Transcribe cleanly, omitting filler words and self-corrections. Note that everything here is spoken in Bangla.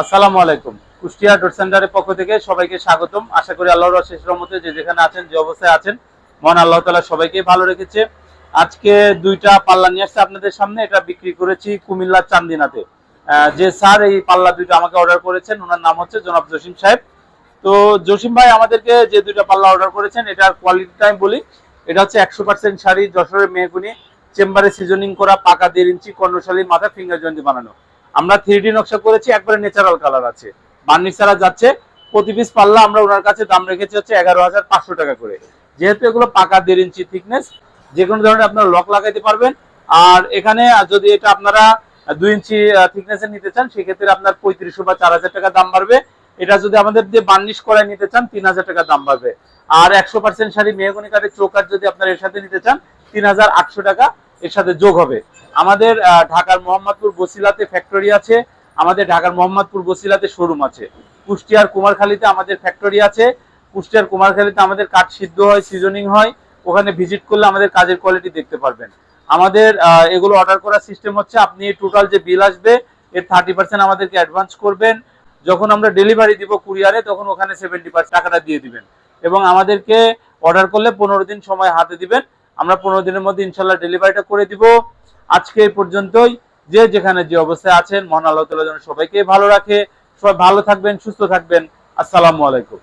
আসসালামু আলাইকুম। কুষ্টিয়া ডট সেন্টারের পক্ষ থেকে সবাইকে স্বাগতম। আশা করি আল্লাহর অশেষ রহমতে যে যেখানে আছেন, যে অবস্থায় আছেন, মহান আল্লাহ তাআলা সবাইকে ভালো রেখেছে। আজকে দুইটা পাল্লা নিয়ে আসছে আপনাদের সামনে। এটা বিক্রি করেছি কুমিল্লা চান্দিনাতে। যে স্যার এই পাল্লা দুইটা আমাকে অর্ডার করেছেন, ওনার নাম হচ্ছে জনাব জসিম সাহেব। তো জসিম ভাই আমাদেরকে যে দুইটা পাল্লা অর্ডার করেছেন, এটার কোয়ালিটিটা আমি বলি। এটা হচ্ছে 100% শাড়ি, যশোরের মেহগুনি, চেম্বারে সিজনিং করা, পাকা 1.5 ইঞ্চি কর্ণশালী মাথা, ফিঙ্গার জয়েন্টি বানানো। আমরা 3D নকশা করেছি, একবারে ন্যাচারাল কালার আছে, বার্নিশ ছাড়া যাচ্ছে। প্রতি পিস পাল্লা আমরা ওনার কাছে দাম রেখেছি হচ্ছে 11,500 টাকা করে। যেহেতু এগুলো পাকা 1.5 ইঞ্চি থিকনেস, যে কোনো ধরনের আপনারা লক লাগাইতে পারবেন। আর এখানে যদি এটা আপনারা 2 ইঞ্চি থিকনেসের নিতে চান, সেক্ষেত্রে আপনার 3500 বা 4000 টাকা দাম বাড়বে। এটা যদি আমাদের দিয়ে বার্নিশ করায় নিতে চান, 3000 টাকা দাম বাড়বে। আর 100% শাড়ি মেহগনি কাঠের চৌকাঠ যদি আপনারা এর সাথে নিতে চান, 3800 টাকা এর সাথে যোগ হবে। আমাদের ঢাকার মোহাম্মদপুর বসিলাতে ফ্যাক্টরি আছে, আমাদের ঢাকার মোহাম্মদপুর বসিলাতে শোরুম আছে। কুষ্টিয়ার কুমারখালীতে আমাদের ফ্যাক্টরি আছে। কুষ্টিয়ার কুমারখালীতে আমাদের কাঠ সিদ্ধ হয়, সিজনিং হয়। ওখানে ভিজিট করলে আমাদের কাজের কোয়ালিটি দেখতে পারবেন। আমাদের এগুলো অর্ডার করার সিস্টেম হচ্ছে, আপনি টোটাল যে বিল আসবে এর 30% আমাদেরকে অ্যাডভান্স করবেন। যখন আমরা ডেলিভারি দিব কুরিয়ারে, তখন ওখানে 70% টাকাটা দিয়ে দিবেন। এবং আমাদেরকে অর্ডার করলে 15 দিন সময় হাতে দিবেন। আমরা 15 দিনের মধ্যে ইনশাল্লাহ ডেলিভারিটা করে দিব। আজকে এই পর্যন্তই। যে যেখানে যে অবস্থায় আছেন, মহান আল্লাহ তাআলা যেন সবাইকে ভালো রাখে। সবাই ভালো থাকবেন, সুস্থ থাকবেন। আসসালামু আলাইকুম।